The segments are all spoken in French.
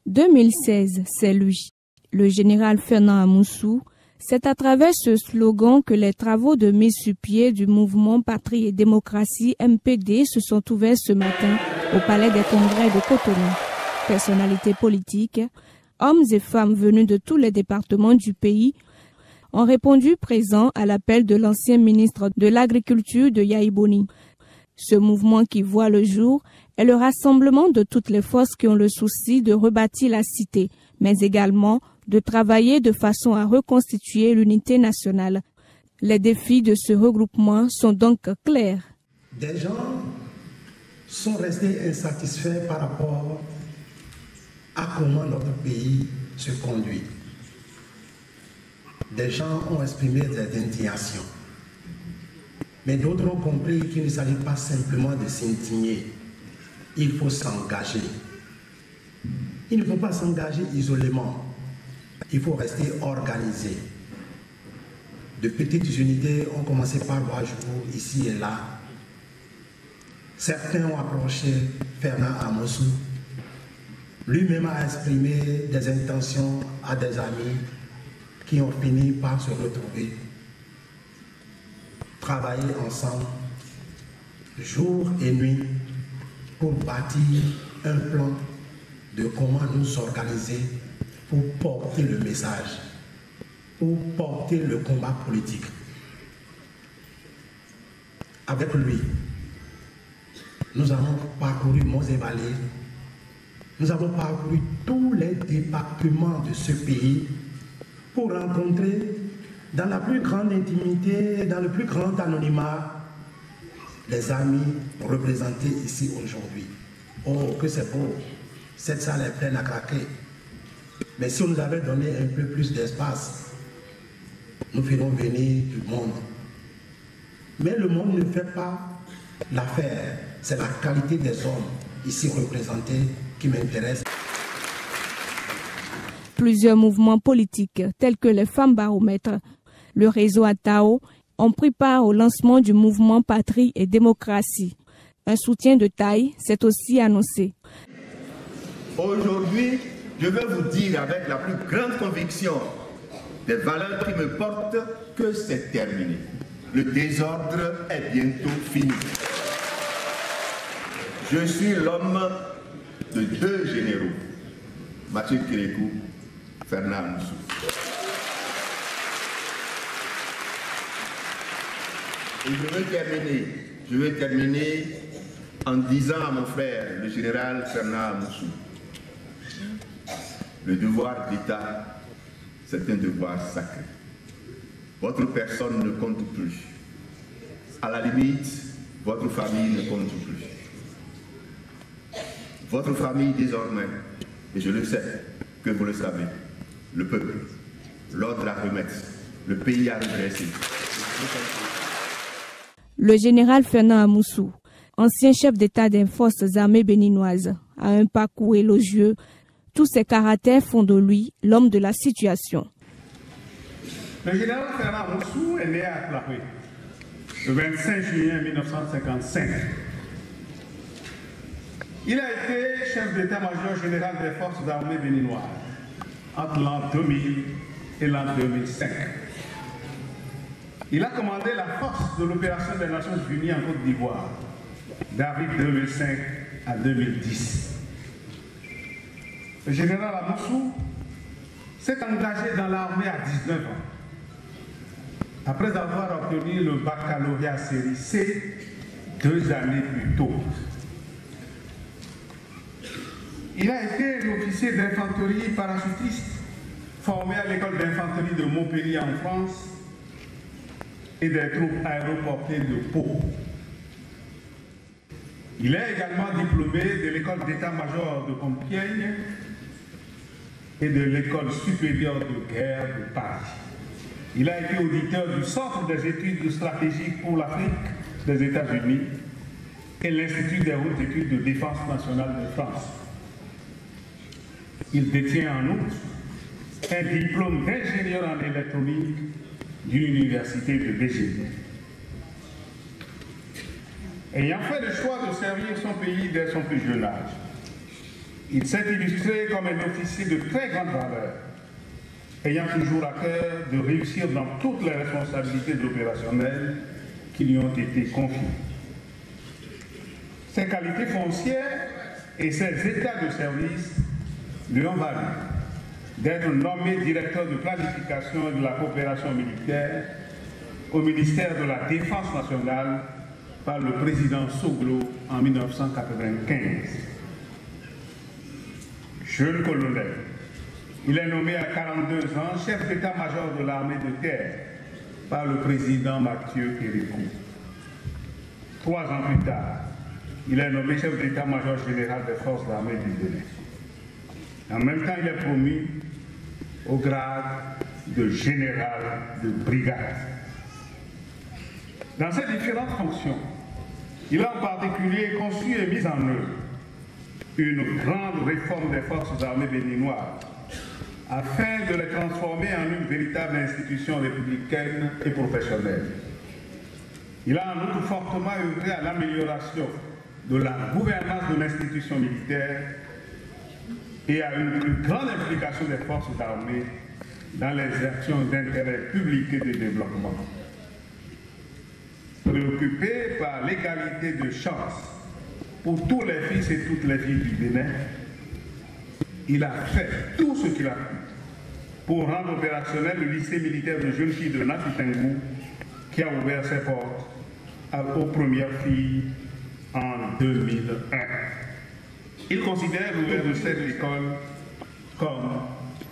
2016, c'est lui, le général Fernand Amoussou. C'est à travers ce slogan que les travaux de mise sur pied du mouvement Patrie et Démocratie MPD se sont ouverts ce matin au Palais des Congrès de Cotonou. Personnalités politiques, hommes et femmes venus de tous les départements du pays ont répondu présents à l'appel de l'ancien ministre de l'Agriculture de Yahi Boni. Ce mouvement qui voit le jour est le rassemblement de toutes les forces qui ont le souci de rebâtir la cité, mais également de travailler de façon à reconstituer l'unité nationale. Les défis de ce regroupement sont donc clairs. Des gens sont restés insatisfaits par rapport à comment notre pays se conduit. Des gens ont exprimé des indignations. Mais d'autres ont compris qu'il ne s'agit pas simplement de s'indigner. Il faut s'engager. Il ne faut pas s'engager isolément. Il faut rester organisé. De petites unités ont commencé par voir jour ici et là. Certains ont approché Fernand Amoussou. Lui-même a exprimé des intentions à des amis qui ont fini par se retrouver. Travailler ensemble, jour et nuit, pour bâtir un plan de comment nous organiser pour porter le message, pour porter le combat politique. Avec lui, nous avons parcouru Monts et Vallées, nous avons parcouru tous les départements de ce pays pour rencontrer dans la plus grande intimité, dans le plus grand anonymat, les amis représentés ici aujourd'hui. Oh, que c'est beau! Cette salle est pleine à craquer. Mais si on nous avait donné un peu plus d'espace, nous ferions venir du monde. Mais le monde ne fait pas l'affaire. C'est la qualité des hommes ici représentés qui m'intéresse. Plusieurs mouvements politiques, tels que les Femmes Baromètres, le réseau Atao, ont pris part au lancement du mouvement Patrie et Démocratie. Un soutien de taille s'est aussi annoncé. Aujourd'hui, je veux vous dire avec la plus grande conviction des valeurs qui me portent que c'est terminé. Le désordre est bientôt fini. Je suis l'homme de deux généraux, Mathieu Kérékou, Fernand Amoussou. Et je veux terminer en disant à mon frère, le général Fernand Amoussou, le devoir d'État, c'est un devoir sacré. Votre personne ne compte plus. À la limite, votre famille ne compte plus. Votre famille désormais, et je le sais, que vous le savez, le peuple, l'ordre à remettre, le pays à redresser. Le général Fernand Amoussou, ancien chef d'État des forces armées béninoises, a un parcours élogieux. Tous ses caractères font de lui l'homme de la situation. Le général Fernand Amoussou est né à Clapé le 25 juillet 1955. Il a été chef d'état-major général des forces armées béninoises entre l'an 2000 et l'an 2005. Il a commandé la force de l'opération des Nations Unies en Côte d'Ivoire d'avril 2005 à 2010. Le général Amoussou s'est engagé dans l'armée à 19 ans. Après avoir obtenu le baccalauréat série C 2 années plus tôt. Il a été l'officier d'infanterie parachutiste formé à l'école d'infanterie de Montpellier en France et des troupes aéroportées de Pau. Il est également diplômé de l'école d'état-major de Compiègne et de l'école supérieure de guerre de Paris. Il a été auditeur du Centre des études stratégiques pour l'Afrique des États-Unis et l'Institut des hautes études de défense nationale de France. Il détient en outre un diplôme d'ingénieur en électronique d'une université de Beijing. Ayant fait le choix de servir son pays dès son plus jeune âge, Il s'est illustré comme un officier de très grande valeur, ayant toujours à cœur de réussir dans toutes les responsabilités opérationnelles qui lui ont été confiées. Ses qualités foncières et ses états de service lui ont valu d'être nommé directeur de planification et de la coopération militaire au ministère de la Défense nationale par le président Soglo en 1995. Jeune colonel, il est nommé à 42 ans chef d'état-major de l'armée de terre par le président Mathieu Kérékou. 3 ans plus tard, il est nommé chef d'état-major général des forces armées du Bénin. En même temps, il est promu au grade de général de brigade. Dans ces différentes fonctions, il a en particulier conçu et mis en œuvre une grande réforme des forces armées béninoises afin de les transformer en une véritable institution républicaine et professionnelle. Il a en outre fortement œuvré à l'amélioration de la gouvernance de l'institution militaire et à une plus grande implication des forces armées dans les actions d'intérêt public et de développement. Préoccupé par l'égalité de chance pour tous les fils et toutes les filles du Bénin, il a fait tout ce qu'il a pu pour rendre opérationnel le lycée militaire de jeunes filles de Nafitengou qui a ouvert ses portes aux premières filles en 2001. Il considère l'ouverture de cette école comme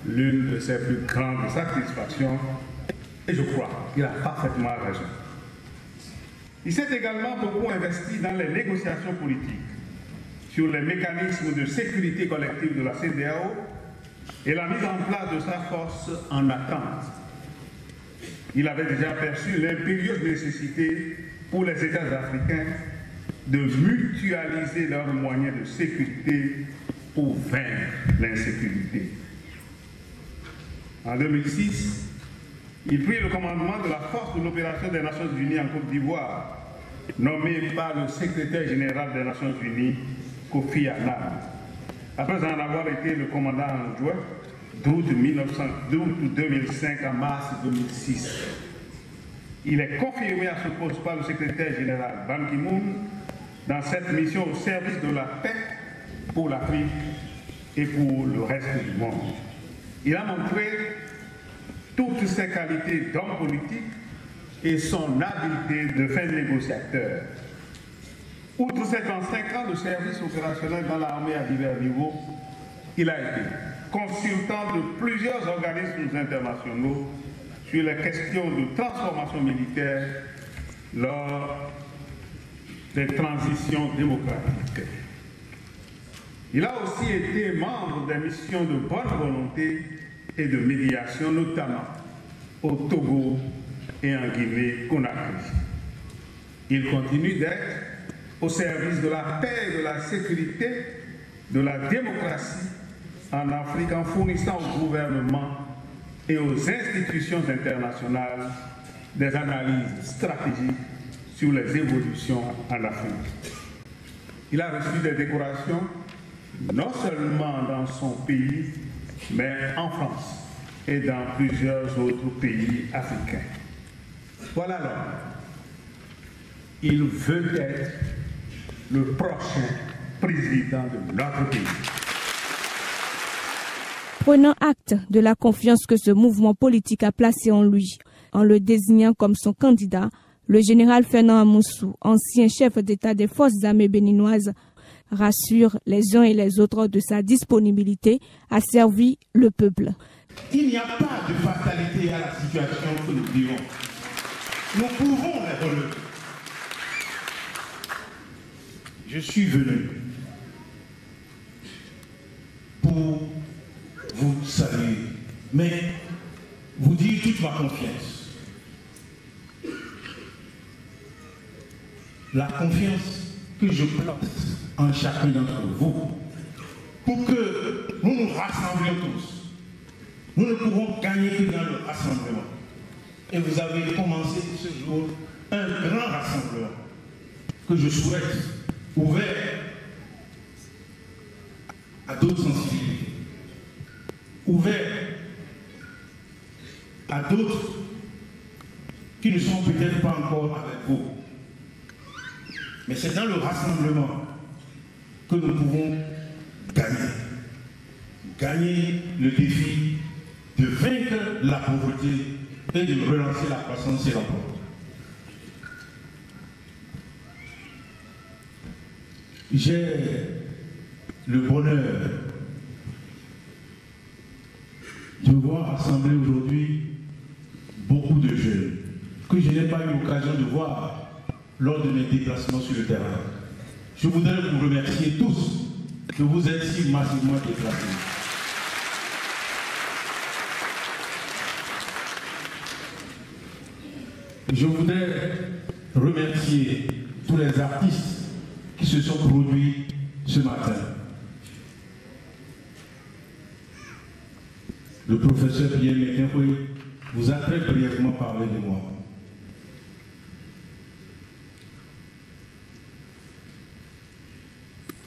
l'une de ses plus grandes satisfactions et je crois qu'il a parfaitement raison. Il s'est également beaucoup investi dans les négociations politiques sur les mécanismes de sécurité collective de la CEDEAO et la mise en place de sa force en attente. Il avait déjà perçu l'impérieuse nécessité pour les États africains de mutualiser leurs moyens de sécurité pour vaincre l'insécurité. En 2006, il prit le commandement de la force de l'opération des Nations Unies en Côte d'Ivoire, nommée par le secrétaire général des Nations Unies, Kofi Annan. Après en avoir été le commandant adjoint d'août 2005 à mars 2006. Il est confirmé à ce poste par le secrétaire général Ban Ki-moon dans cette mission au service de la paix pour l'Afrique et pour le reste du monde. Il a montré toutes ses qualités d'homme politique et son habileté de fin négociateur. Outre ses 35 ans de service opérationnel dans l'armée à divers niveaux, il a été consultant de plusieurs organismes internationaux sur les questions de transformation militaire lors des transitions démocratiques. Il a aussi été membre des missions de bonne volonté et de médiation, notamment au Togo et en Guinée-Conakry. Il continue d'être au service de la paix et de la sécurité, de la démocratie en Afrique, en fournissant au gouvernement et aux institutions internationales des analyses stratégiques sur les évolutions en Afrique. Il a reçu des décorations non seulement dans son pays, mais en France et dans plusieurs autres pays africains. Voilà l'homme. Il veut être le prochain président de notre pays. Prenant acte de la confiance que ce mouvement politique a placée en lui, en le désignant comme son candidat, le général Fernand Amoussou, ancien chef d'État des forces armées béninoises, rassure les uns et les autres de sa disponibilité à servir le peuple. Il n'y a pas de fatalité à la situation que nous vivons. Nous pouvons les relever. Je suis venu pour vous saluer, mais vous dire toute ma confiance. La confiance que je place en chacun d'entre vous pour que nous nous rassemblions tous. Nous ne pouvons gagner que dans le rassemblement. Et vous avez commencé ce jour un grand rassemblement que je souhaite ouvert à d'autres sensibilités, ouvert à d'autres qui ne sont peut-être pas encore avec vous. Mais c'est dans le rassemblement que nous pouvons gagner. Gagner le défi de vaincre la pauvreté et de relancer la croissance et l'emploi. J'ai le bonheur de voir rassembler aujourd'hui beaucoup de jeunes que je n'ai pas eu l'occasion de voir lors de mes déplacements sur le terrain. Je voudrais vous remercier tous de vous être si massivement déplacés. Je voudrais remercier tous les artistes qui se sont produits ce matin. Le professeur Pierre Méquin vous a très brièvement parlé de moi.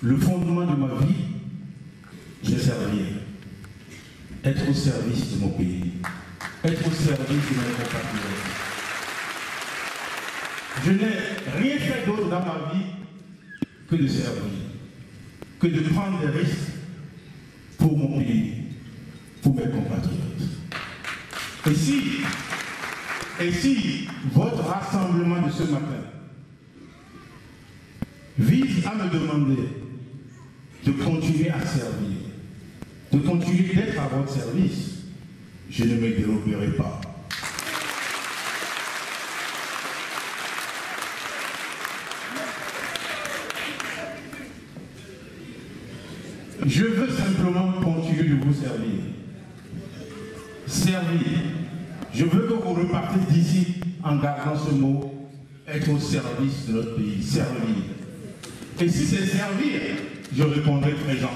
Le fondement de ma vie, c'est servir. Être au service de mon pays. Être au service de mes compatriotes. Je n'ai rien fait d'autre dans ma vie que de servir, que de prendre des risques pour mon pays, pour mes compatriotes. Et si votre rassemblement de ce matin vise à me demander de continuer à servir, de continuer d'être à votre service, je ne me déroberai pas. Je veux simplement continuer de vous servir. Servir. Je veux que vous repartez d'ici en gardant ce mot, être au service de notre pays. Servir. Et si c'est servir, je répondrai présent.